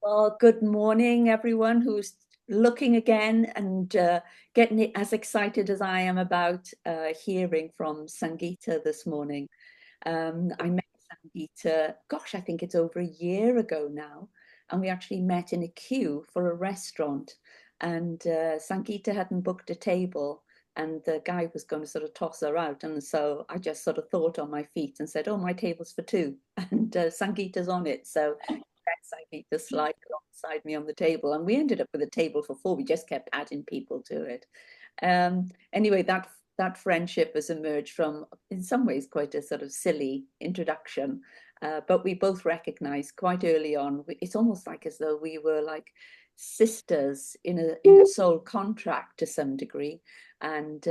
Well, good morning, everyone who's looking again and getting it as excited as I am about hearing from Sangeeta this morning. I met Sangeeta, gosh, I think it's over a year ago now, and we actually met in a queue for a restaurant. And Sangeeta hadn't booked a table, and the guy was going to sort of toss her out. And so I just sort of thought on my feet and said, "Oh, my table's for two," and Sangeeta's on it. So Sangeeta slide alongside me on the table, and we ended up with a table for four. We just kept adding people to it. Anyway, that friendship has emerged from, in some ways, quite a sort of silly introduction. But we both recognized quite early on, it's almost like as though we were like sisters in a soul contract to some degree. And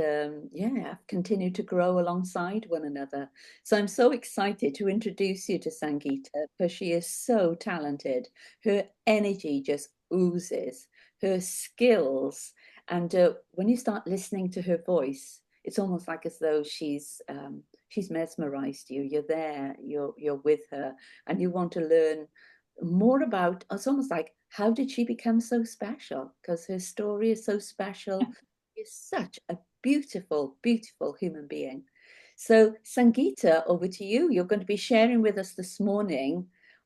yeah, I've continued to grow alongside one another. So I'm so excited to introduce you to Sangeeta because she is so talented. Her energy just oozes, her skills. And when you start listening to her voice, it's almost like as though she's mesmerized you. You're there, you're with her, and you want to learn more about. It's almost like, how did she become so special? Because her story is so special. She's such a beautiful, beautiful human being. So, Sangeeta, over to you. You're going to be sharing with us this morning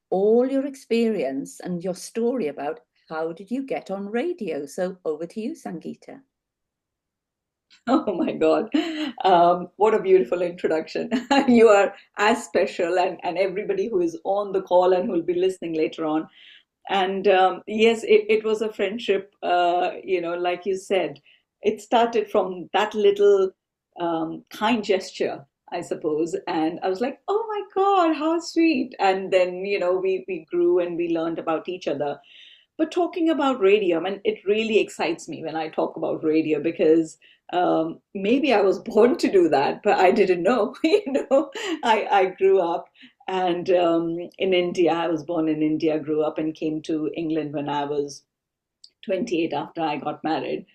all your experience and your story about how did you get on radio. So, over to you, Sangeeta. Oh my God. What a beautiful introduction. You are as special, and everybody who is on the call and who will be listening later on. And yes, it was a friendship, like you said, it started from that little kind gesture, I suppose. And I was like, oh my God, how sweet. And then, we grew and we learned about each other. But talking about radio, I mean, it really excites me when I talk about radio because maybe I was born to do that, but I didn't know. I grew up and in India. I was born in India, grew up, and came to England when I was 28 after I got married.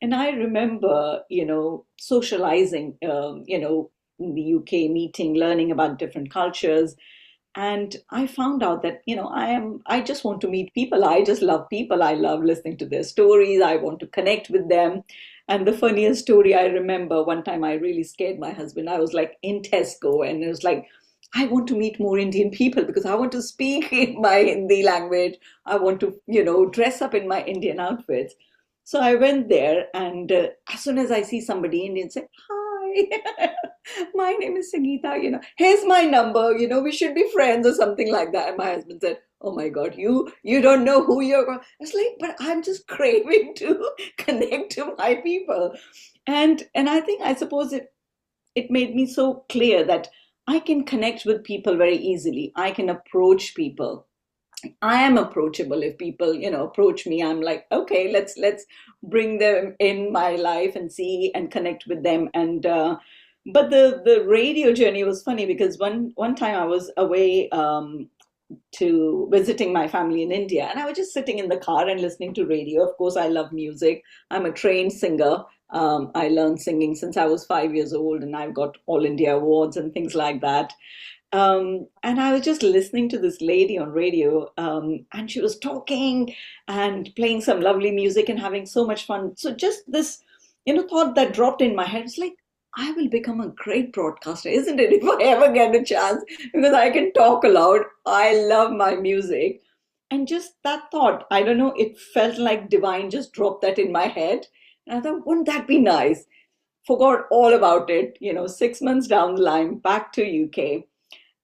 And I remember, socializing, in the UK, meeting, learning about different cultures. And I found out that, I just want to meet people. I just love people. I love listening to their stories. I want to connect with them. And the funniest story I remember, one time I really scared my husband. I was like in Tesco, and it was like, I want to meet more Indian people because I want to speak in my Hindi language. I want to, dress up in my Indian outfits. So I went there, and as soon as I see somebody Indian, say, hi, my name is Sangeeta, here's my number, we should be friends or something like that. And my husband said, oh my God, you don't know who you're going. I was like, but I'm just craving to connect to my people. And I suppose it made me so clear that I can connect with people very easily. I can approach people. I am approachable. If people, approach me, I'm like, okay, let's bring them in my life and see and connect with them. And but the radio journey was funny because one time I was away to visiting my family in India, and I was just sitting in the car and listening to radio. Of course, I love music. I'm a trained singer. I learned singing since I was 5 years old, and I've got All India awards and things like that. And I was just listening to this lady on radio, and she was talking and playing some lovely music and having so much fun. So just this, thought that dropped in my head was like, I will become a great broadcaster, isn't it? If I ever get a chance, because I can talk aloud. I love my music. And just that thought, I don't know, it felt like divine just dropped that in my head. And I thought, wouldn't that be nice? Forgot all about it, 6 months down the line, back to UK,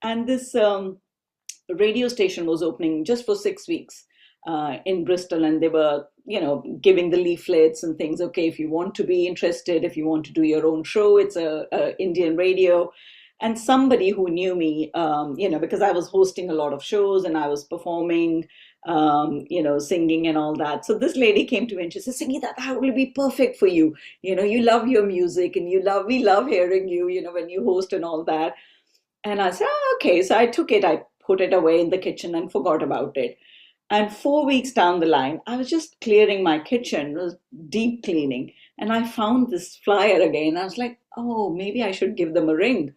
and this radio station was opening just for 6 weeks in Bristol, and they were, giving the leaflets and things. Okay, if you want to be interested, if you want to do your own show, it's a Indian radio. And somebody who knew me, because I was hosting a lot of shows and I was performing, singing and all that. So this lady came to me and she said, Sangeeta, that will be perfect for you. You love your music and we love hearing you, when you host and all that. And I said, oh, okay. So I took it, I put it away in the kitchen and forgot about it. And 4 weeks down the line, I was just clearing my kitchen, it was deep cleaning. And I found this flyer again. I was like, oh, maybe I should give them a ring.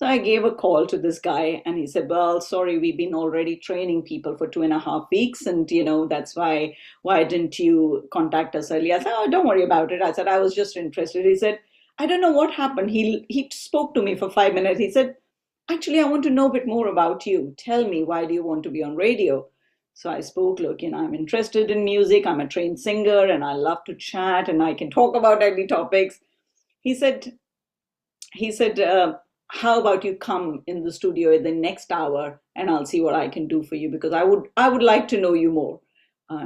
So I gave a call to this guy and he said, well, sorry, we've been already training people for 2.5 weeks. And, that's why didn't you contact us earlier? I said, oh, don't worry about it. I said, I was just interested. He said, I don't know what happened. He spoke to me for 5 minutes. He said, actually, I want to know a bit more about you. Tell me, why do you want to be on radio? So I spoke, look, I'm interested in music. I'm a trained singer and I love to chat and I can talk about any topics. He said, how about you come in the studio in the next hour and I'll see what I can do for you because I would like to know you more.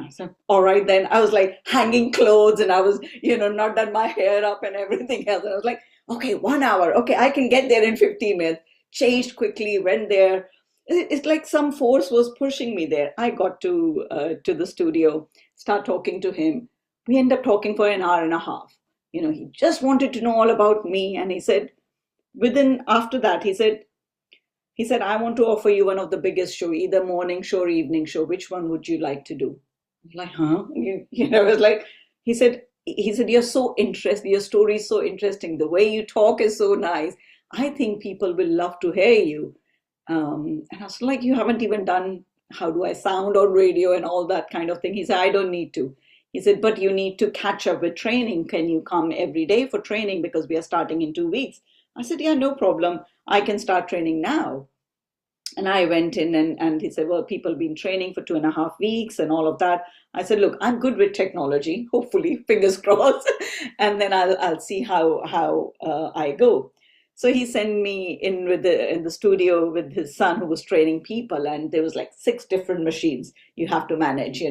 So all right then. I was like hanging clothes and I was not done my hair up and everything else. And I was like, okay, 1 hour. Okay, I can get there in 15 minutes. Changed quickly, went there. It's like some force was pushing me there. I got to the studio, start talking to him. We end up talking for an hour and a half. He just wanted to know all about me, and he said, within after that, he said, I want to offer you one of the biggest show, either morning show or evening show. Which one would you like to do? I'm like, huh? It was like, he said, you're so interesting. Your story is so interesting. The way you talk is so nice. I think people will love to hear you. And I was like, you haven't even done how do I sound on radio and all that kind of thing. He said, I don't need to. He said, but you need to catch up with training. Can you come every day for training? Because we are starting in 2 weeks. I said, yeah, no problem. I can start training now. And I went in and he said, well, people have been training for 2.5 weeks and all of that. I said, look, I'm good with technology, hopefully, fingers crossed. And then I'll see how I go. So he sent me in the studio with his son who was training people. And there was like 6 different machines you have to manage,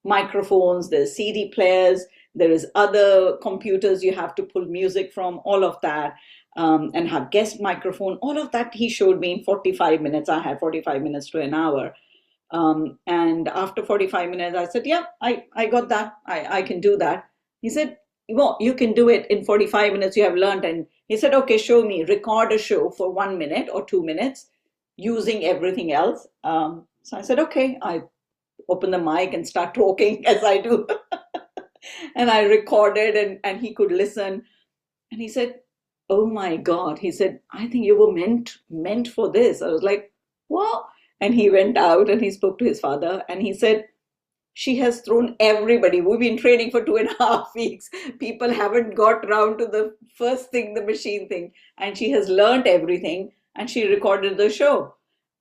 microphones, there's CD players, there is other computers you have to pull music from, all of that. And have guest microphone, all of that he showed me in 45 minutes. I had 45 minutes to an hour. And after 45 minutes, I said, yeah, I got that. I can do that. He said, well, you can do it in 45 minutes. You have learned. And he said, okay, show me, record a show for 1 minute or 2 minutes using everything else. So I said, okay, I open the mic and start talking as I do. And I recorded and he could listen. And he said, oh my God. He said, I think you were meant for this. I was like, what? And he went out and he spoke to his father and he said, she has thrown everybody. We've been training for 2.5 weeks. People haven't got around to the first thing, the machine thing. And she has learned everything and she recorded the show.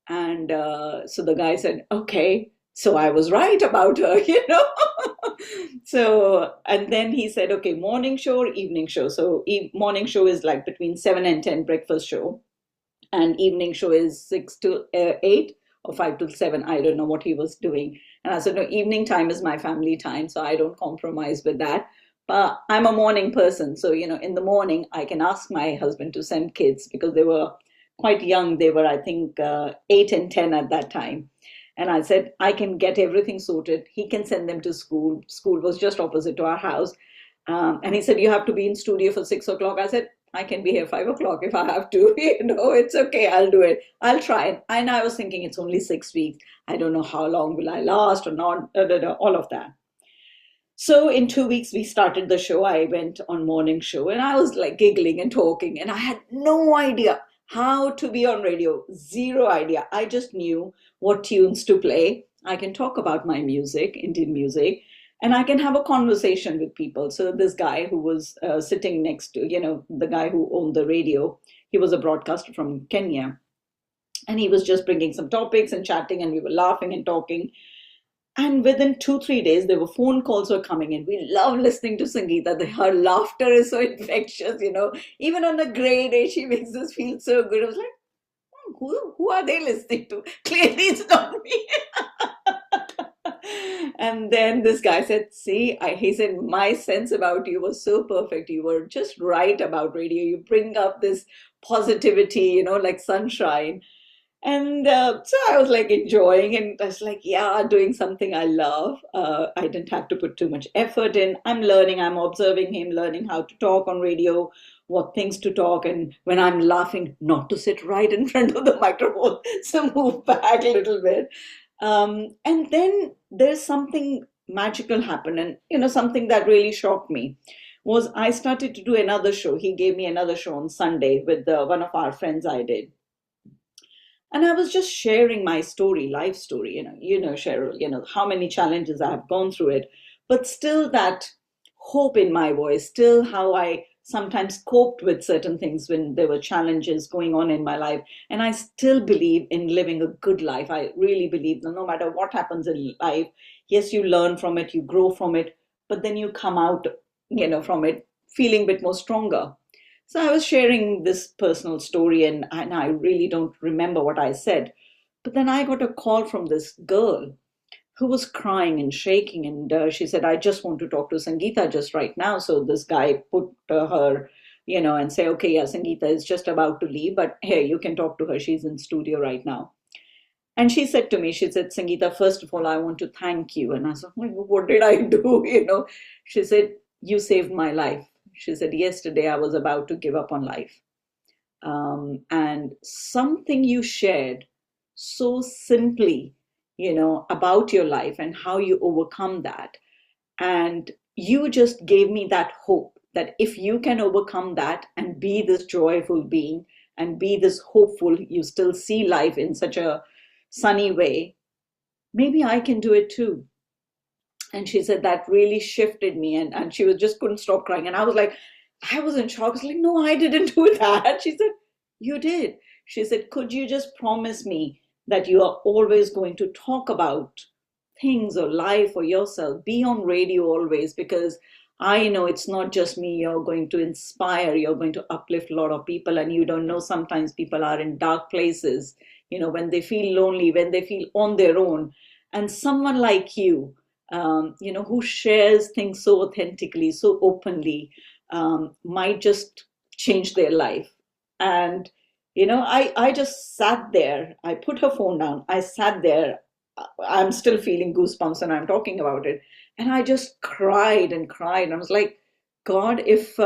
And so the guy said, okay, so I was right about her, So, and then he said, okay, morning show or evening show. So morning show is like between 7 and 10, breakfast show. And evening show is 6 to 8 or 5 to 7. I don't know what he was doing. And I said, no, evening time is my family time. So I don't compromise with that. But I'm a morning person. So, in the morning, I can ask my husband to send kids because they were quite young. They were, I think, 8 and 10 at that time. And I said, I can get everything sorted. He can send them to school. School was just opposite to our house. And he said, you have to be in studio for 6 o'clock. I said, I can be here 5 o'clock if I have to. It's okay. I'll do it. I'll try it. And I was thinking it's only 6 weeks. I don't know how long will I last or not, all of that. So in 2 weeks, we started the show. I went on morning show and I was like giggling and talking. And I had no idea how to be on radio. Zero idea. I just knew what tunes to play. I can talk about my music, Indian music, and I can have a conversation with people. So this guy who was sitting next to, the guy who owned the radio, he was a broadcaster from Kenya. And he was just bringing some topics and chatting and we were laughing and talking. And within 2-3 days, there were phone calls were coming in. We love listening to Sangeeta. Her laughter is so infectious, Even on a gray day, she makes us feel so good. I was like, who are they listening to? Clearly, it's not me. And then this guy said, see, he said, my sense about you was so perfect. You were just right about radio. You bring up this positivity, like sunshine. And so I was like enjoying and I was like, yeah, doing something I love. I didn't have to put too much effort in. I'm learning, I'm observing him, learning how to talk on radio, what things to talk. And when I'm laughing, not to sit right in front of the microphone, so move back a little bit. And then there's something magical happen. And, something that really shocked me was I started to do another show. He gave me another show on Sunday with one of our friends I did. And I was just sharing my story, life story, Cheryl, how many challenges I have gone through it, but still that hope in my voice, still how I sometimes coped with certain things when there were challenges going on in my life. And I still believe in living a good life. I really believe that no matter what happens in life, yes, you learn from it, you grow from it, but then you come out, from it feeling a bit more stronger. So I was sharing this personal story, and I really don't remember what I said. But then I got a call from this girl who was crying and shaking. And she said, I just want to talk to Sangeeta just right now. So this guy put her, and say, okay, yeah, Sangeeta is just about to leave, but hey, you can talk to her. She's in studio right now. And she said to me, she said, Sangeeta, first of all, I want to thank you. And I said, "Oh, what did I do?" She said, you saved my life. She said, yesterday I was about to give up on life. And something you shared so simply, about your life and how you overcome that. And you just gave me that hope that if you can overcome that and be this joyful being and be this hopeful, you still see life in such a sunny way, maybe I can do it too. And she said that really shifted me, and she was just couldn't stop crying. And I was like, I was in shock. I was like, no, I didn't do that. She said, you did. She said, could you just promise me that you are always going to talk about things or life or yourself? Be on radio always, because I know it's not just me. You're going to inspire, you're going to uplift a lot of people. And you don't know, sometimes people are in dark places, when they feel lonely, when they feel on their own. And someone like you, who shares things so authentically, so openly, might just change their life. And, I just sat there. I put her phone down. I sat there. I'm still feeling goosebumps when I'm talking about it. And I just cried and cried. And I was like, God, if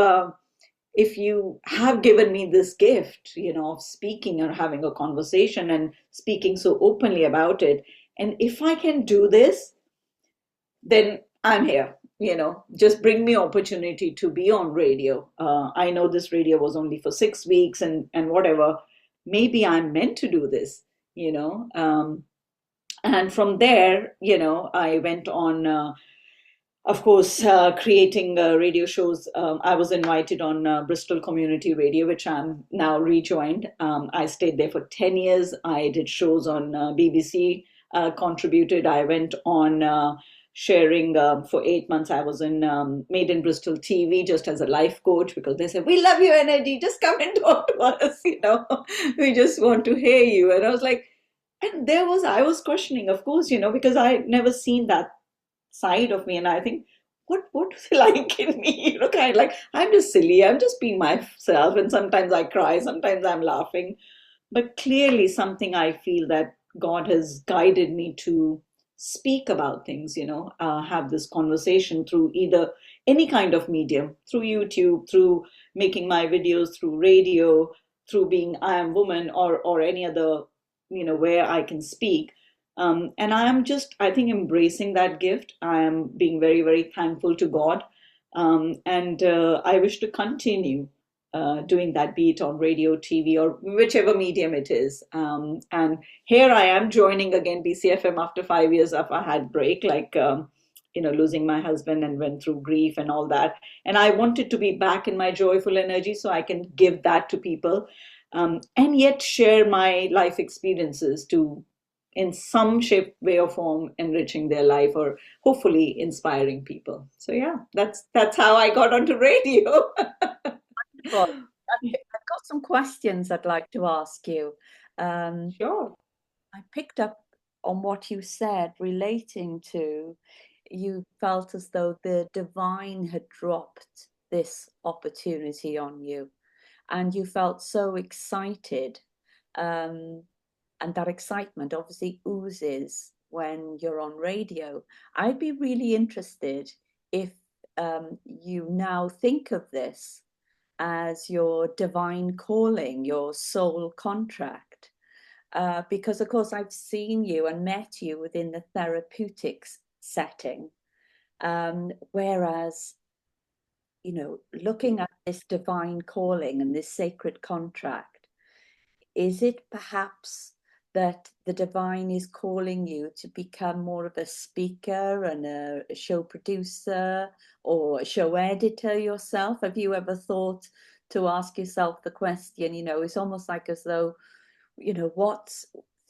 you have given me this gift, of speaking or having a conversation and speaking so openly about it, and if I can do this, then I'm here. Just bring me opportunity to be on radio. I know this radio was only for 6 weeks, and whatever. Maybe I'm meant to do this. And from there, I went on. Of course, creating radio shows. I was invited on Bristol Community Radio, which I'm now rejoined. I stayed there for 10 years. I did shows on BBC, contributed. I went on sharing for 8 months. I was in Made in Bristol TV just as a life coach, because they said, we love your energy. Just come and talk to us. We just want to hear you. And I was like, and I was questioning, of course, because I never seen that side of me. And I think, what is it like in me? Kind of like, I'm just silly, I'm just being myself, and sometimes I cry, sometimes I'm laughing. But clearly something I feel that God has guided me to speak about things, have this conversation through either any kind of medium, through YouTube, through making my videos, through radio, through being I Am Woman, or any other, where I can speak. And I am just, I think, embracing that gift. I am being very, very thankful to God. And I wish to continue doing that, be it on radio, TV, or whichever medium it is. And here I am joining again BCFM after 5 years of a had break, like, losing my husband and went through grief and all that. And I wanted to be back in my joyful energy so I can give that to people, and yet share my life experiences to, in some shape, way, or form, enriching their life or hopefully inspiring people. So yeah, that's how I got onto radio. Well, I've got some questions I'd like to ask you. Um, Sure. I picked up on what you said relating to you felt as though the divine had dropped this opportunity on you, and you felt so excited. Um, and that excitement obviously oozes when you're on radio. I'd be really interested if you now think of this as your divine calling, your soul contract. Because, of course, I've seen you and met you within the therapeutics setting. Whereas, looking at this divine calling and this sacred contract, is it perhaps that the divine is calling you to become more of a speaker and a show producer or a show editor yourself? Have you ever thought to ask yourself the question, it's almost like as though, what's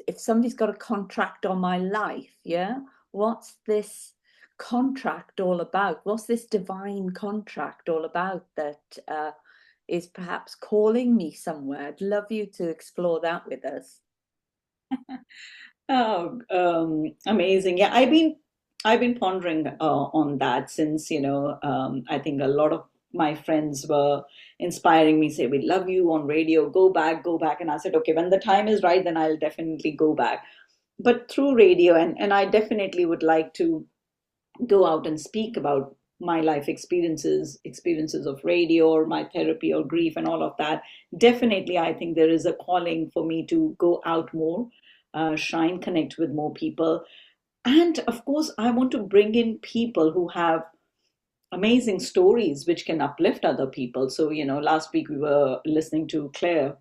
if somebody's got a contract on my life, yeah? What's this contract all about? What's this divine contract all about that is perhaps calling me somewhere? I'd love you to explore that with us. Oh, amazing. Yeah, I've been pondering on that since, I think a lot of my friends were inspiring me, say, we love you on radio, go back, go back. And I said, okay, when the time is right, then I'll definitely go back. But through radio, and I definitely would like to go out and speak about my life experiences of radio or my therapy or grief and all of that. Definitely, I think there is a calling for me to go out more, shine, connect with more people. And of course, I want to bring in people who have amazing stories which can uplift other people. So, last week we were listening to Claire,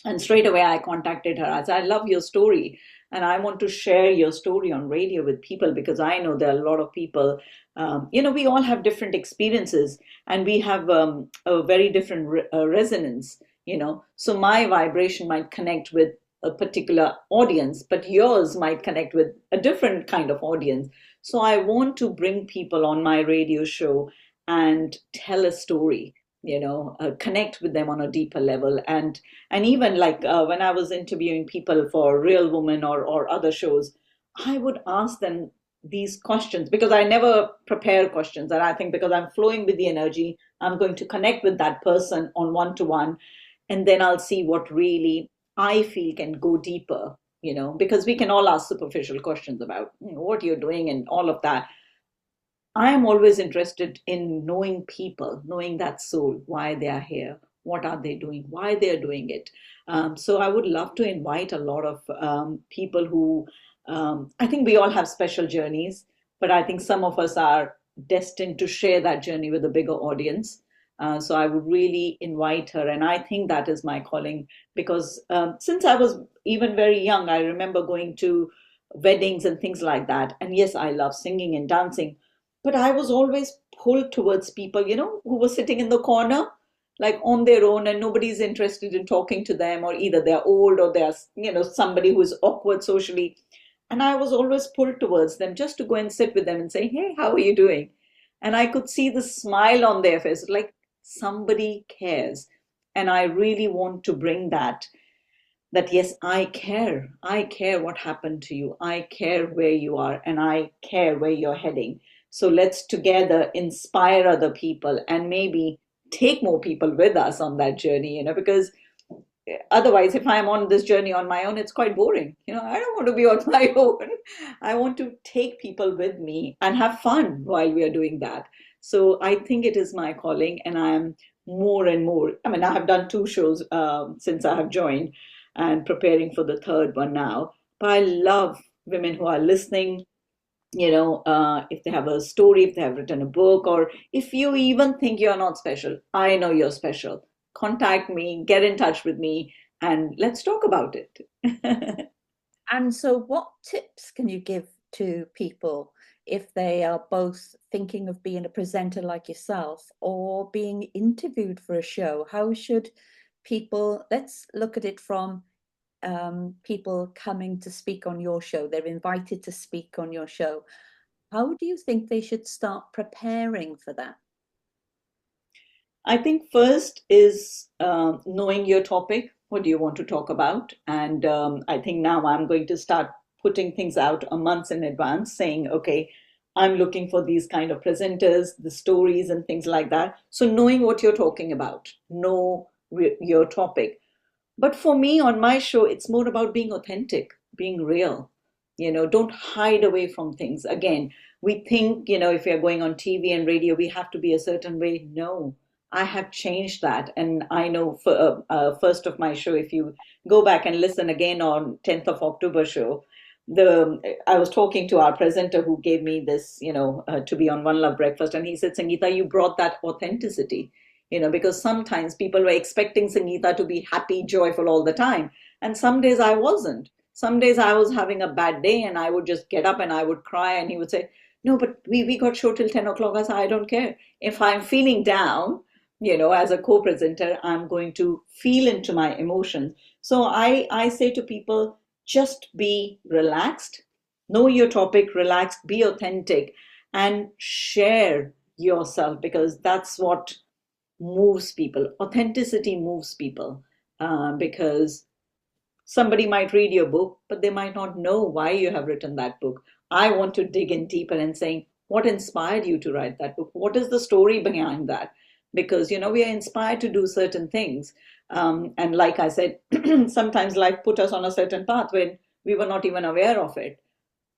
and straight away, I contacted her. I said, I love your story. And I want to share your story on radio with people because I know there are a lot of people, we all have different experiences and we have a very different resonance, So my vibration might connect with a particular audience, but yours might connect with a different kind of audience. So I want to bring people on my radio show and tell a story, connect with them on a deeper level. And even like when I was interviewing people for Real Woman or other shows, I would ask them these questions because I never prepare questions. And I think because I'm flowing with the energy, I'm going to connect with that person on one to one. And then I'll see what really I feel can go deeper, because we can all ask superficial questions about what you're doing and all of that. I am always interested in knowing people, knowing that soul, why they are here, what are they doing, why they are doing it. So I would love to invite a lot of people who I think we all have special journeys, but I think some of us are destined to share that journey with a bigger audience. So I would really invite her, and I think that is my calling because since I was even very young, I remember going to weddings and things like that. And yes, I love singing and dancing, but I was always pulled towards people, who were sitting in the corner, like on their own, and nobody's interested in talking to them, or either they're old or they're, somebody who is awkward socially. And I was always pulled towards them just to go and sit with them and say, hey, how are you doing? And I could see the smile on their face, like somebody cares. And I really want to bring that yes, I care what happened to you, I care where you are, and I care where you're heading. So let's together inspire other people and maybe take more people with us on that journey, because otherwise if I'm on this journey on my own, it's quite boring. I don't want to be on my own. I want to take people with me and have fun while we are doing that. So I think it is my calling, and I am more and more, I mean, I have done two shows since I have joined and preparing for the third one now. But I love women who are listening, if they have a story, if they have written a book, or if you even think you're not special, I know you're special. Contact me, get in touch with me, and let's talk about it. And so, what tips can you give to people if they are both thinking of being a presenter like yourself or being interviewed for a show? How should people, let's look at it from people coming to speak on your show, they're invited to speak on your show. How do you think they should start preparing for that? I think first is knowing your topic. What do you want to talk about? And I think now I'm going to start putting things out a month in advance, saying, okay, I'm looking for these kind of presenters, the stories and things like that. So knowing what you're talking about, know your topic. But for me on my show, it's more about being authentic, being real. Don't hide away from things. Again, we think, if we are going on TV and radio, we have to be a certain way. No, I have changed that. And I know for first of my show, if you go back and listen again on 10th of October show, I was talking to our presenter who gave me this, to be on One Love Breakfast. And he said, Sangeeta, you brought that authenticity, because sometimes people were expecting Sangeeta to be happy, joyful all the time. And some days I wasn't. Some days I was having a bad day and I would just get up and I would cry, and he would say, no, but we got show till 10 o'clock. I said, I don't care. If I'm feeling down, as a co-presenter, I'm going to feel into my emotions. So I say to people, just be relaxed, know your topic, relax, be authentic, and share yourself, because that's what moves people. Authenticity moves people, because somebody might read your book, but they might not know why you have written that book. I want to dig in deeper and saying, what inspired you to write that book? What is the story behind that? Because, we are inspired to do certain things. And like I said, sometimes life put us on a certain path when we were not even aware of it.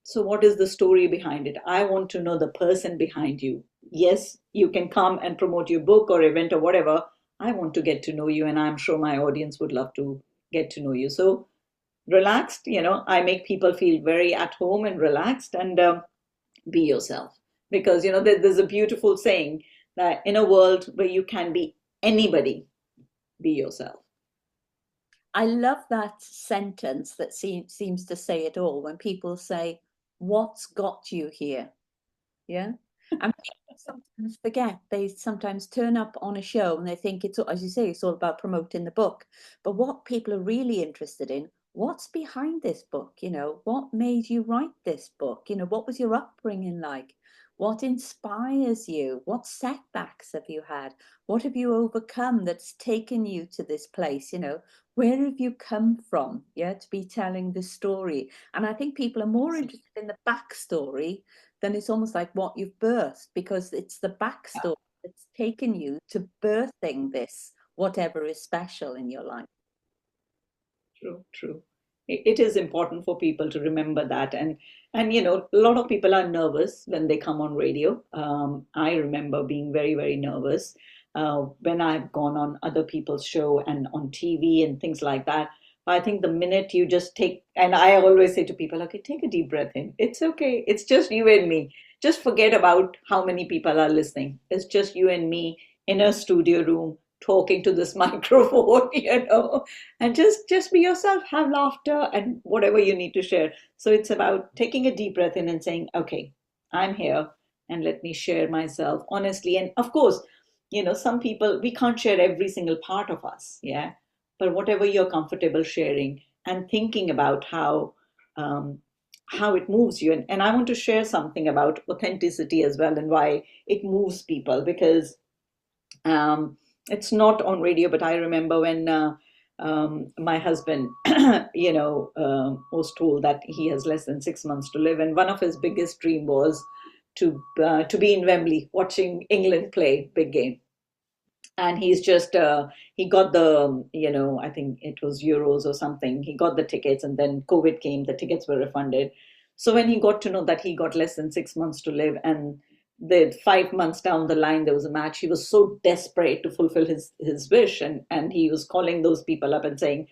So, what is the story behind it? I want to know the person behind you. Yes, you can come and promote your book or event or whatever. I want to get to know you, and I'm sure my audience would love to get to know you. So, relaxed, I make people feel very at home and relaxed, and be yourself. Because, there's a beautiful saying that in a world where you can be anybody, be yourself. I love that sentence that seems to say it all when people say, "What's got you here?" Yeah. And people sometimes forget. They sometimes turn up on a show and they think it's, as you say, it's all about promoting the book. But what people are really interested in, what's behind this book? What made you write this book? What was your upbringing like? What inspires you? What setbacks have you had? What have you overcome that's taken you to this place? Where have you come from? Yeah, to be telling the story. And I think people are more interested in the backstory, then it's almost like what you've birthed, because it's the backstory that's taken you to birthing this, whatever is special in your life. True, true. It is important for people to remember that, and a lot of people are nervous when they come on radio. I remember being very, very nervous when I've gone on other people's show and on TV and things like that. I think the minute you just take, and I always say to people, okay, take a deep breath in. It's okay. It's just you and me. Just forget about how many people are listening. It's just you and me in a studio room talking to this microphone, and just be yourself, have laughter and whatever you need to share. So it's about taking a deep breath in and saying, okay, I'm here, and let me share myself honestly. And of course, some people, we can't share every single part of us, yeah, but whatever you're comfortable sharing, and thinking about um, how it moves you. And I want to share something about authenticity as well, and why it moves people, because um, it's not on radio, but I remember when my husband, was told that he has less than 6 months to live, and one of his biggest dream was to be in Wembley watching England play big game. And he's just he got the, I think it was euros or something. He got the tickets, and then COVID came. The tickets were refunded. So when he got to know that he got less than 6 months to live, and the 5 months down the line there was a match, he was so desperate to fulfill his wish, and he was calling those people up and saying,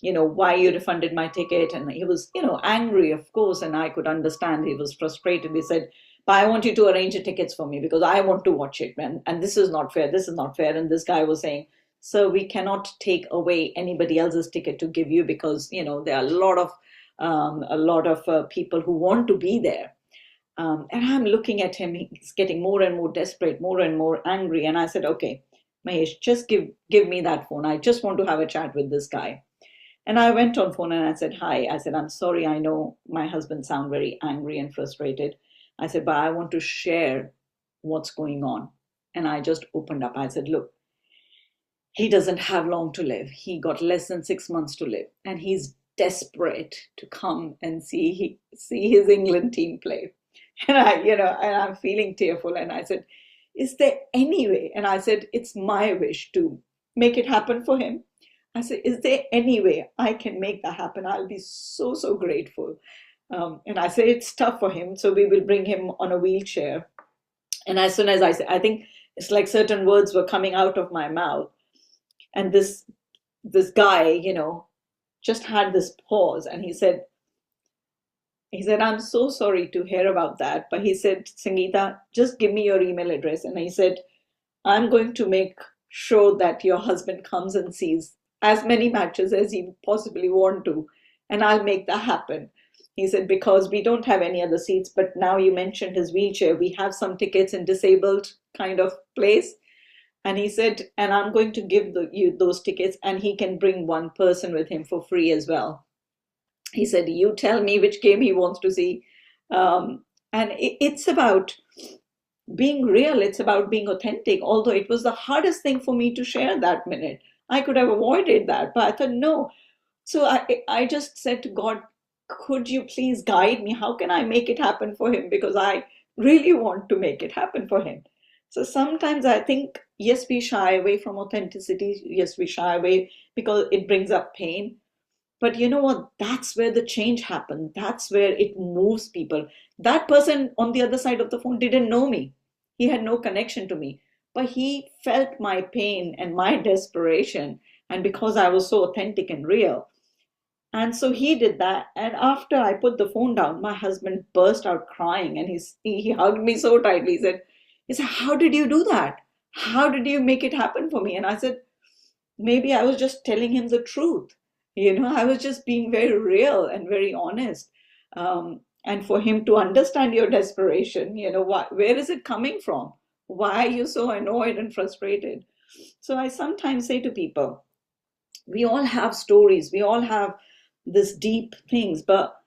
why you refunded my ticket. And he was, angry, of course, and I could understand he was frustrated. He said, but I want you to arrange the tickets for me because I want to watch it, man. And this is not fair. This is not fair. And this guy was saying, so we cannot take away anybody else's ticket to give you, because, there are a lot of people who want to be there. And I'm looking at him, he's getting more and more desperate, more and more angry. And I said, okay, Mahesh, just give me that phone. I just want to have a chat with this guy. And I went on phone and I said, hi. I said, I'm sorry. I know my husband sound very angry and frustrated. I said, but I want to share what's going on. And I just opened up. I said, look, he doesn't have long to live. He got less than 6 months to live. And he's desperate to come and see his England team play. And and I'm feeling tearful. And I said, is there any way? And I said, it's my wish to make it happen for him. I said, is there any way I can make that happen? I'll be so, so grateful. And I said, it's tough for him. So we will bring him on a wheelchair. And as soon as I said, I think it's like certain words were coming out of my mouth. And this guy, just had this pause, and he said, I'm so sorry to hear about that. But he said, Sangeeta, just give me your email address. And he said, I'm going to make sure that your husband comes and sees as many matches as he possibly want to. and I'll make that happen. He said, because we don't have any other seats, but now you mentioned his wheelchair, we have some tickets in disabled kind of place. And he said, and I'm going to give you those tickets, and he can bring one person with him for free as well. He said, you tell me which game he wants to see. And it's about being real, it's about being authentic. Although it was the hardest thing for me to share that minute. I could have avoided that, but I thought, no. So I just said to God, could you please guide me? How can I make it happen for him? Because I really want to make it happen for him. So sometimes I think, yes, we shy away from authenticity. Yes, we shy away because it brings up pain. But you know what? That's where the change happens. That's where it moves people. That person on the other side of the phone didn't know me. He had no connection to me. But he felt my pain and my desperation. And because I was so authentic and real. And so he did that. And after I put the phone down, my husband burst out crying and he hugged me so tightly. He said, how did you do that? How did you make it happen for me? And I said, maybe I was just telling him the truth. I was just being very real and very honest. And for him to understand your desperation, where is it coming from? Why are you so annoyed and frustrated? So I sometimes say to people, we all have stories, we all have this deep things, but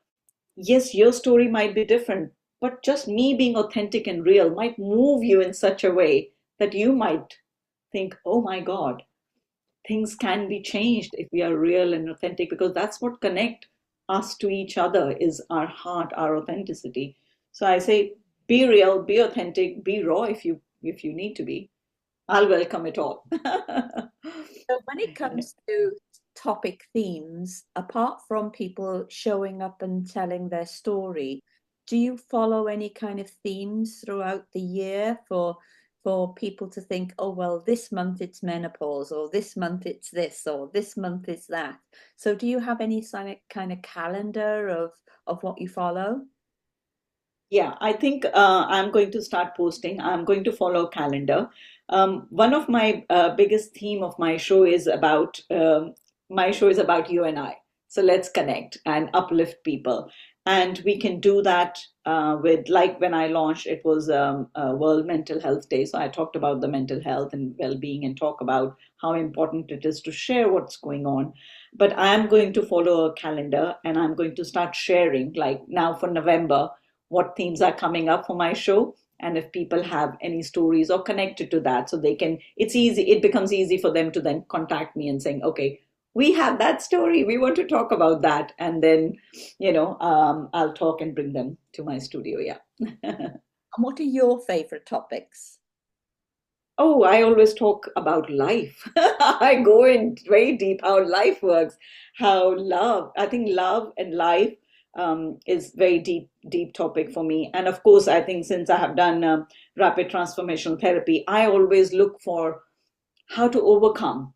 yes, your story might be different, but just me being authentic and real might move you in such a way that you might think, oh my God, things can be changed if we are real and authentic, because that's what connect us to each other is our heart, our authenticity. So I say, be real, be authentic, be raw if you need to be. I'll welcome it all. So when it comes to topic themes, apart from people showing up and telling their story, do you follow any kind of themes throughout the year for people to think, oh well, this month it's menopause, or this month it's this, or this month is that. So do you have any kind of calendar of what you follow? Yeah, I think I'm going to start posting. I'm going to follow a calendar. One of my biggest theme of my show is about you and I. So let's connect and uplift people, and we can do that with, like, when I launched, it was World Mental Health Day. So I talked about the mental health and well-being and talk about how important it is to share what's going on. But I'm going to follow a calendar and I'm going to start sharing, like now for November, what themes are coming up for my show, and if people have any stories or connected to that, so they can, it becomes easy for them to then contact me and saying, okay, we have that story, we want to talk about that, and then I'll talk and bring them to my studio. Yeah. And what are your favorite topics? Oh, I always talk about life. I go in very deep how life works, how love, I think love and life is very deep, deep topic for me. And of course, I think since I have done rapid transformational therapy, I always look for how to overcome,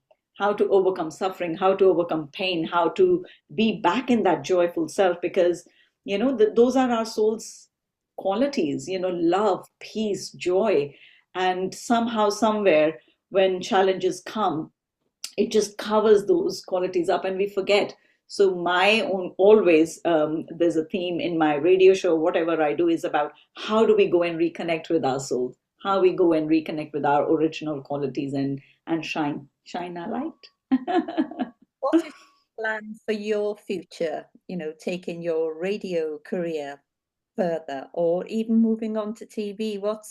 suffering, how to overcome pain, how to be back in that joyful self, because those are our soul's qualities, love, peace, joy. And somehow, somewhere, when challenges come, it just covers those qualities up and we forget. So my own, always, there's a theme in my radio show, whatever I do, is about how do we go and reconnect with our soul, how we go and reconnect with our original qualities, and shine our light. What is the plan for your future, taking your radio career further or even moving on to TV? What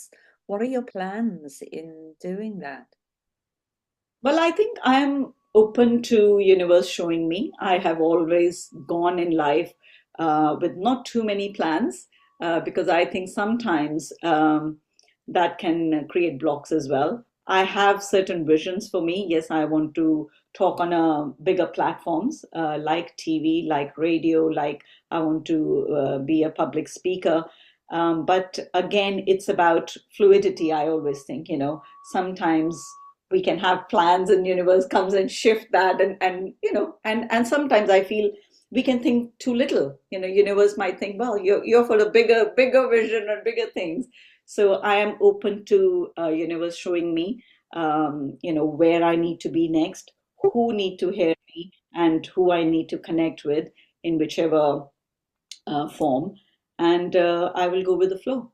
are your plans in doing that? Well, I think I'm open to universe showing me. I have always gone in life with not too many plans, because I think sometimes that can create blocks as well. I have certain visions for me. Yes, I want to talk on a bigger platforms, like TV, like radio, like I want to be a public speaker. But again, it's about fluidity. I always think, sometimes we can have plans and universe comes and shift that, and sometimes I feel we can think too little. Universe might think, well, you're for the bigger vision and bigger things. So I am open to universe showing me where I need to be next, who need to hear me, and who I need to connect with in whichever form, and I will go with the flow.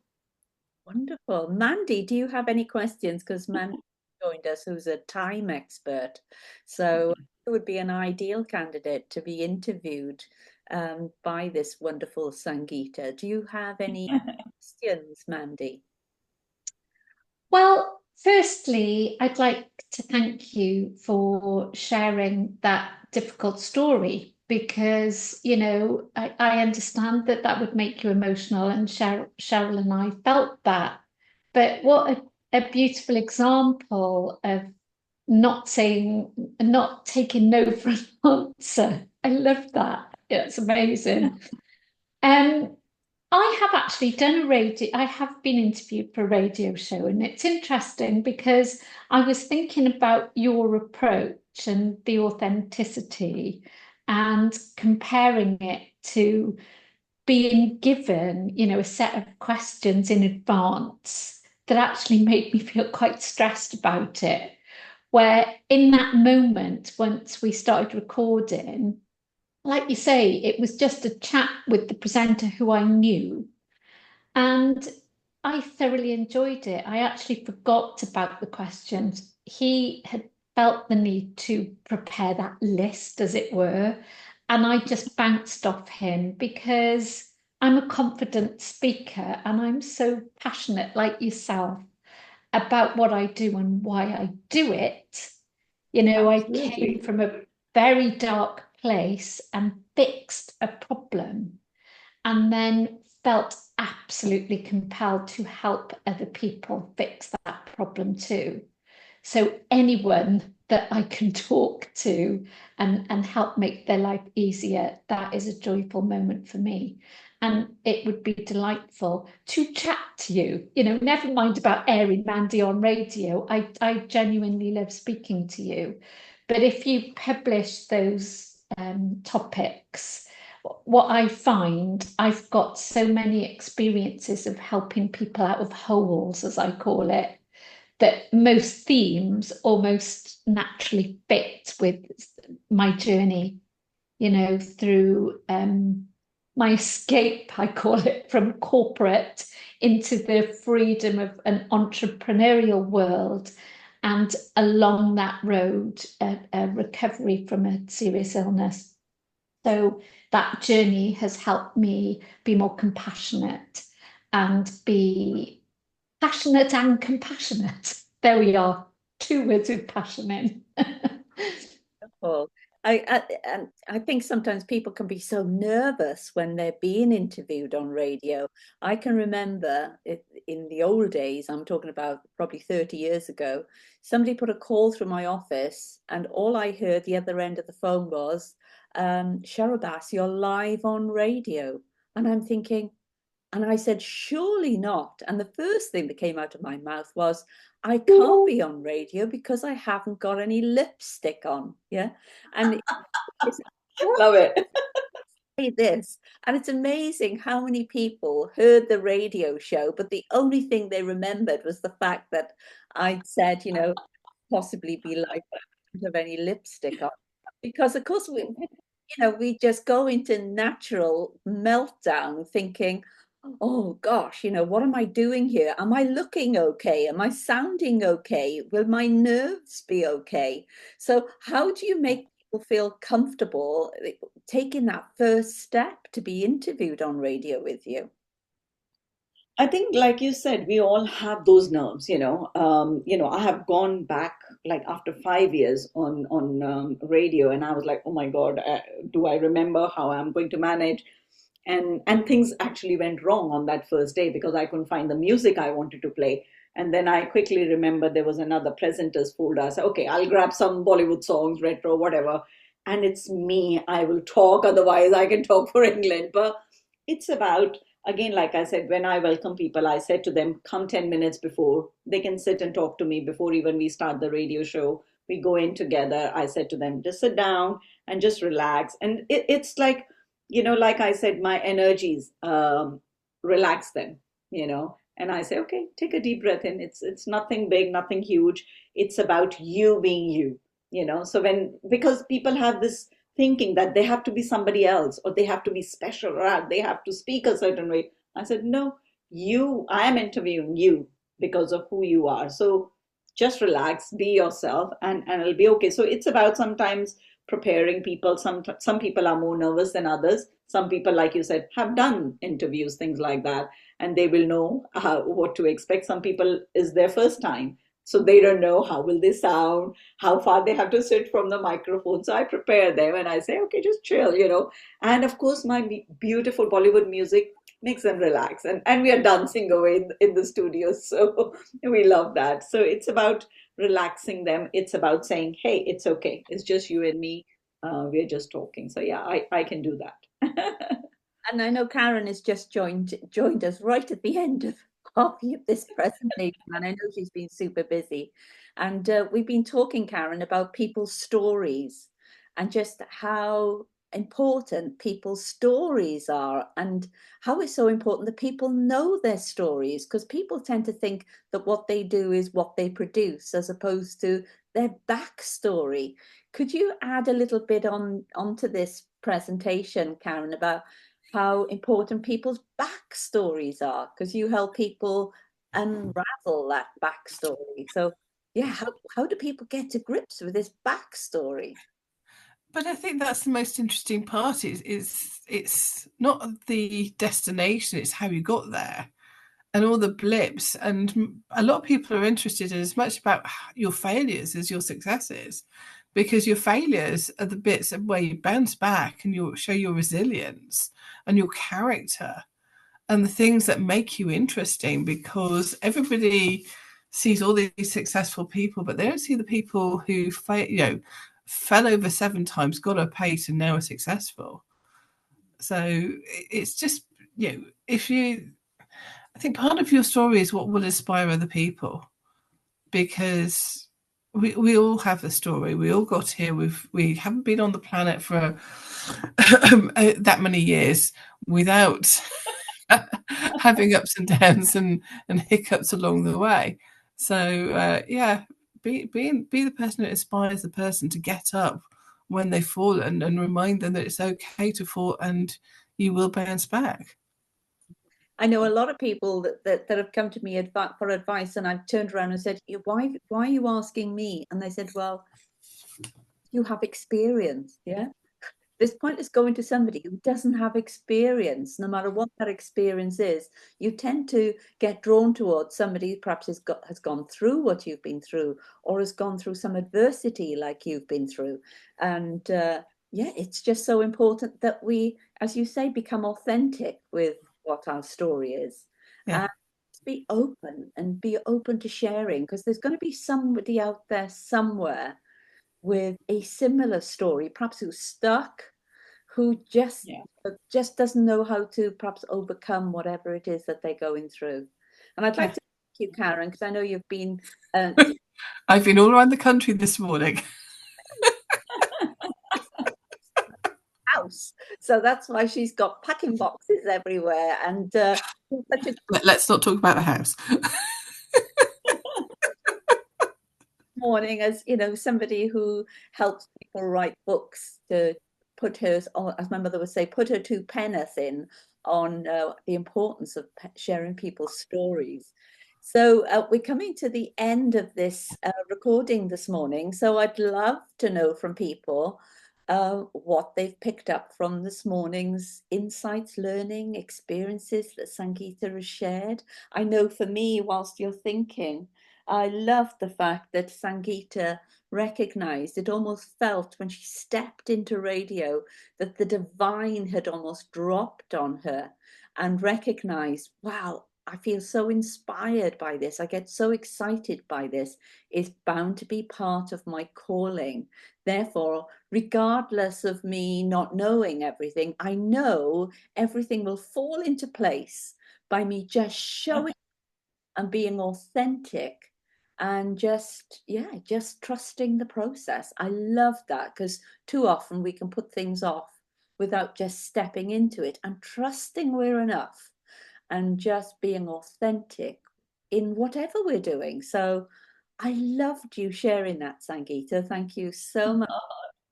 Wonderful. Mandy, do you have any questions? Because Mandy joined us, who's a time expert. So it would be an ideal candidate to be interviewed by this wonderful Sangeeta. Do you have any questions, Mandy? Well, firstly, I'd like to thank you for sharing that difficult story because, I understand that that would make you emotional, and Cheryl and I felt that. But what a beautiful example of not taking no for an answer. I love that. It's amazing. Um, I have actually done a radio, I have been interviewed for a radio show, and it's interesting because I was thinking about your approach and the authenticity and comparing it to being given, a set of questions in advance that actually made me feel quite stressed about it. Where in that moment, once we started recording, like you say, it was just a chat with the presenter who I knew, and I thoroughly enjoyed it. I actually forgot about the questions. He had felt the need to prepare that list, as it were, and I just bounced off him because I'm a confident speaker and I'm so passionate, like yourself, about what I do and why I do it. I came Absolutely. from a very dark place and fixed a problem, and then felt absolutely compelled to help other people fix that problem too. So anyone that I can talk to and help make their life easier, that is a joyful moment for me. And it would be delightful to chat to you, never mind about airing Mandy on radio. I genuinely love speaking to you. But if you publish those topics, what I find, I've got so many experiences of helping people out of holes, as I call it, that most themes almost naturally fit with my journey, through my escape, I call it, from corporate into the freedom of an entrepreneurial world. And along that road, a recovery from a serious illness. So that journey has helped me be more compassionate and be passionate and compassionate. There we are, two words with passion in. Well, I think sometimes people can be so nervous when they're being interviewed on radio. I can remember it, in the old days, I'm talking about probably 30 years ago, somebody put a call through my office, and all I heard the other end of the phone was, Cheryl Bass, you're live on radio. And I'm thinking, and I said, surely not. And the first thing that came out of my mouth was, I can't be on radio because I haven't got any lipstick on. Yeah. And it's, what Love it. say this? And it's amazing how many people heard the radio show, but the only thing they remembered was the fact that I'd said, possibly be like, I don't have any lipstick on. Because of course we just go into natural meltdown thinking, oh gosh, what am I doing here? Am I looking okay? Am I sounding okay? Will my nerves be okay? So, how do you make people feel comfortable taking that first step to be interviewed on radio with you? I think, like you said, we all have those nerves, I have gone back like after 5 years on radio, and I was like, oh my God, do I remember how I'm going to manage? And things actually went wrong on that first day because I couldn't find the music I wanted to play. And then I quickly remembered there was another presenter's folder. I said, okay, I'll grab some Bollywood songs, retro, whatever. And it's me. I will talk. Otherwise, I can talk for England. But it's about, again, like I said, when I welcome people, I said to them, come 10 minutes before. They can sit and talk to me before even we start the radio show. We go in together. I said to them, just sit down and just relax. And it's like, like I said, my energies relax them, and I say, okay, take a deep breath in. It's nothing big, nothing huge. It's about you being you, So when, because people have this thinking that they have to be somebody else, or they have to be special, or they have to speak a certain way. I said, no, I am interviewing you because of who you are. So just relax, be yourself, and it'll be okay. So it's about sometimes preparing people. Some people are more nervous than others. Some people, like you said, have done interviews, things like that, and they will know what to expect. Some people is their first time, so they don't know how will they sound, how far they have to sit from the microphone. So I prepare them and I say, okay, just chill. And of course, my beautiful Bollywood music makes them relax, and we are dancing away in the studio. So we love that. So it's about relaxing them. It's about saying, hey, it's okay, it's just you and me. We're just talking. So yeah, I can do that. And I know Karen has just joined us right at the end of this presentation, and I know she's been super busy. And we've been talking, Karen, about people's stories and just how important people's stories are, and how it's so important that people know their stories, because people tend to think that what they do is what they produce, as opposed to their backstory. Could you add a little bit onto this presentation, Karen, about how important people's backstories are, because you help people unravel that backstory. So yeah, how do people get to grips with this backstory? But I think that's the most interesting part is it's not the destination, it's how you got there and all the blips. And a lot of people are interested in as much about your failures as your successes, because your failures are the bits of where you bounce back and you show your resilience and your character and the things that make you interesting, because everybody sees all these successful people, but they don't see the people who fell over 7 times, got a pace, and now are successful. So it's just, I think part of your story is what will inspire other people, because we all have a story. We all got here. We haven't been on the planet for that many years without having ups and downs and hiccups along the way. So be the person that inspires the person to get up when they fall, and remind them that it's okay to fall and you will bounce back. I know a lot of people that have come to me for advice, and I've turned around and said, why are you asking me? And they said, well, you have experience, yeah? This point is going to somebody who doesn't have experience. No matter what that experience is, you tend to get drawn towards somebody who perhaps has gone through what you've been through, or has gone through some adversity like you've been through. And yeah, it's just so important that we, as you say, become authentic with what our story is. Yeah. And be open to sharing, because there's going to be somebody out there somewhere with a similar story, perhaps who's stuck, who just doesn't know how to perhaps overcome whatever it is that they're going through. And I'd like to thank you, Karen, because I know you've been I've been all around the country this morning. house, so that's why she's got packing boxes everywhere. And Let's not talk about the house. morning, as somebody who helps people write books, to put her, as my mother would say, put her two penneth in on the importance of sharing people's stories. So we're coming to the end of this recording this morning. So I'd love to know from people what they've picked up from this morning's insights, learning, experiences that Sangeeta has shared. I know for me, whilst you're thinking, I love the fact that Sangeeta recognized, it almost felt when she stepped into radio, that the divine had almost dropped on her, and recognized, wow, I feel so inspired by this. I get so excited by this. It's bound to be part of my calling. Therefore, regardless of me not knowing everything, I know everything will fall into place by me just showing and being authentic, and just trusting the process. I love that, because too often we can put things off without just stepping into it and trusting we're enough, and just being authentic in whatever we're doing. So I loved you sharing that, Sangeeta. Thank you so much.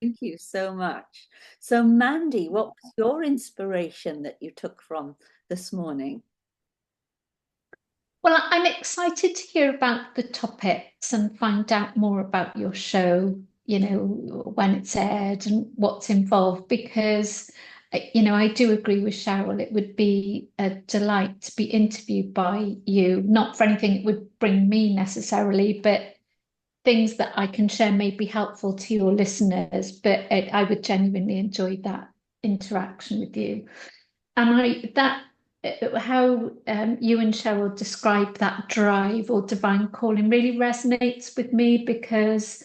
Thank you so much. So, Mandy, what was your inspiration that you took from this morning? Well, I'm excited to hear about the topics and find out more about your show, when it's aired and what's involved, because, I do agree with Cheryl. It would be a delight to be interviewed by you, not for anything it would bring me necessarily, but things that I can share may be helpful to your listeners. But I would genuinely enjoy that interaction with you. And how you and Cheryl describe that drive or divine calling really resonates with me, because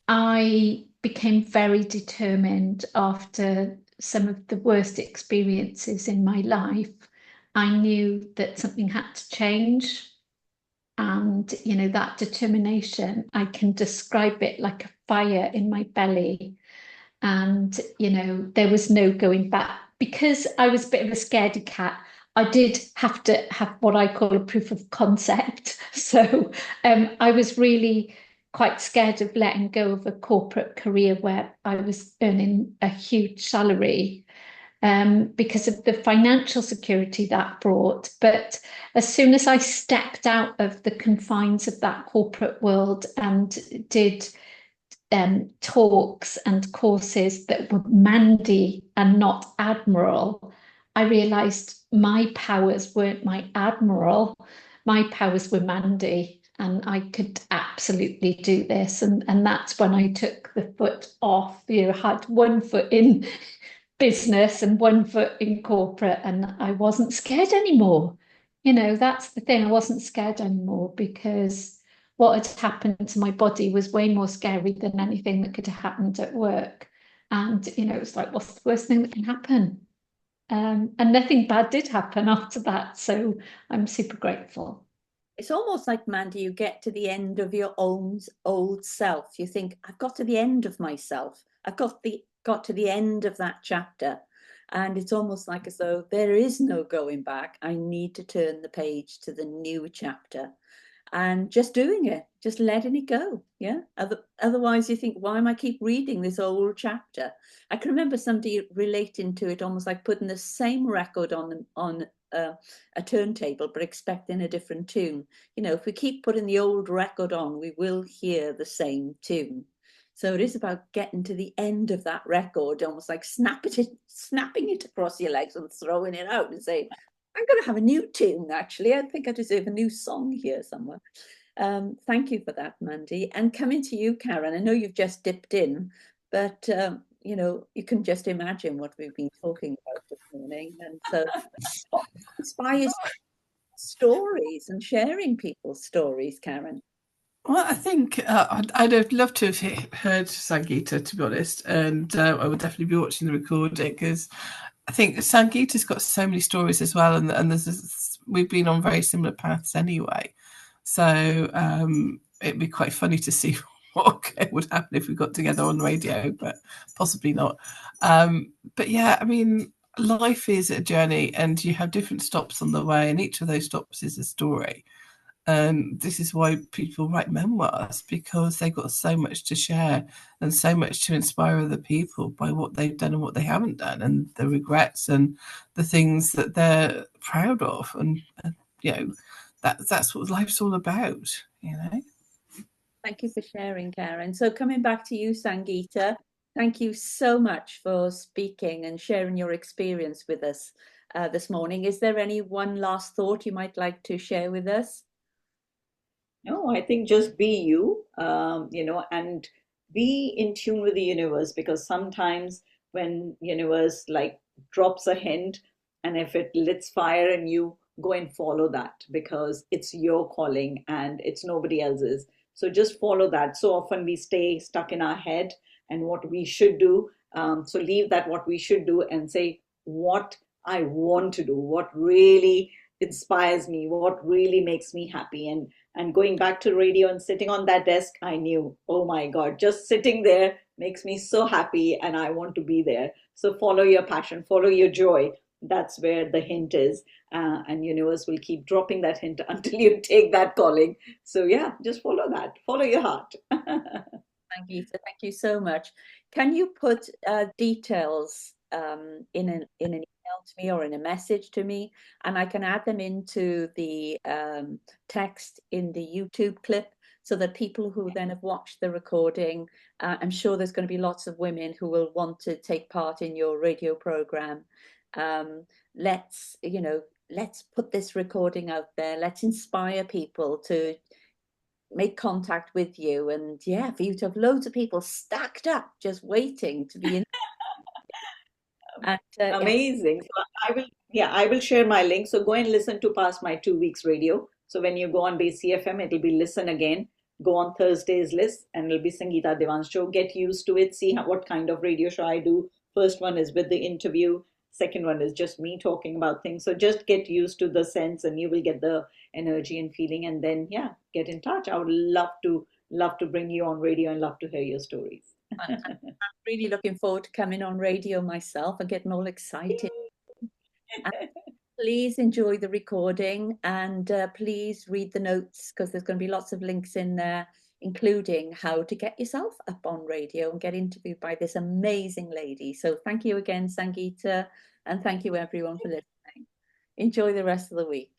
I became very determined after some of the worst experiences in my life. I knew that something had to change. And, that determination, I can describe it like a fire in my belly. And, there was no going back. Because I was a bit of a scaredy cat, I did have to have what I call a proof of concept. So I was really quite scared of letting go of a corporate career where I was earning a huge salary, because of the financial security that brought. But as soon as I stepped out of the confines of that corporate world and did talks and courses that were Mandy and not Admiral, I realized my powers weren't my Admiral, my powers were Mandy, and I could absolutely do this. And that's when I took the foot off, had one foot in business and one foot in corporate, and I wasn't scared anymore. That's the thing. I wasn't scared anymore, because what had happened to my body was way more scary than anything that could have happened at work. And, it was like, what's the worst thing that can happen? And nothing bad did happen after that. So I'm super grateful. It's almost like, Mandy, you get to the end of your own old self. You think, I've got to the end of myself. I've got to the end of that chapter. And it's almost like as though there is no going back. I need to turn the page to the new chapter. And just doing it, just letting it go. Yeah. Otherwise, you think, why am I keep reading this old chapter? I can remember somebody relating to it almost like putting the same record on a turntable, but expecting a different tune. If we keep putting the old record on, we will hear the same tune. So it is about getting to the end of that record, almost like snapping it across your legs and throwing it out and saying, I'm going to have a new tune, actually. I think I deserve a new song here somewhere. Thank you for that, Mandy. And coming to you, Karen, I know you've just dipped in, but you can just imagine what we've been talking about this morning. And so what inspires stories and sharing people's stories, Karen? Well, I think I'd have loved to have heard Sangeeta, to be honest, and I would definitely be watching the recording, because I think Sangeeta's got so many stories as well, and we've been on very similar paths anyway. So it'd be quite funny to see what would happen if we got together on radio, but possibly not. But yeah, I mean, life is a journey, and you have different stops on the way, and each of those stops is a story. And this is why people write memoirs, because they've got so much to share and so much to inspire other people by what they've done and what they haven't done, and the regrets and the things that they're proud of. And that's what life's all about. Thank you for sharing, Karen. So coming back to you, Sangeeta, thank you so much for speaking and sharing your experience with us this morning. Is there any one last thought you might like to share with us? No, I think just be you, and be in tune with the universe, because sometimes when universe like drops a hint, and if it lits fire in you, go and follow that, because it's your calling and it's nobody else's. So just follow that. So often we stay stuck in our head and what we should do. So leave that what we should do and say what I want to do, what really inspires me, what really makes me happy. And going back to radio and sitting on that desk, I knew, oh my God, just sitting there makes me so happy and I want to be there. So follow your passion, follow your joy. That's where the hint is. And universe will keep dropping that hint until you take that calling. So yeah, just follow that, follow your heart. Sangeeta. Thank you so much. Can you put details in an email to me or in a message to me, and I can add them into the text in the YouTube clip so that people who then have watched the recording, I'm sure there's going to be lots of women who will want to take part in your radio program. Let's put this recording out there. Let's inspire people to make contact with you, and yeah, for you to have loads of people stacked up just waiting to be in. And Amazing. So I will share my link. So go and listen to past my 2 weeks radio. So when you go on Base CFM, it'll be listen again. Go on Thursday's list and it'll be Sangeeta Dewan's show. Get used to it. See what kind of radio show I do. First one is with the interview. Second one is just me talking about things. So just get used to the sense and you will get the energy and feeling. And then, yeah, get in touch. I would love to bring you on radio and love to hear your stories. I'm really looking forward to coming on radio myself and getting all excited. And please enjoy the recording, and please read the notes, because there's going to be lots of links in there, including how to get yourself up on radio and get interviewed by this amazing lady. So thank you again, Sangeeta, and thank you everyone for listening. Enjoy the rest of the week.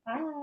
Bye.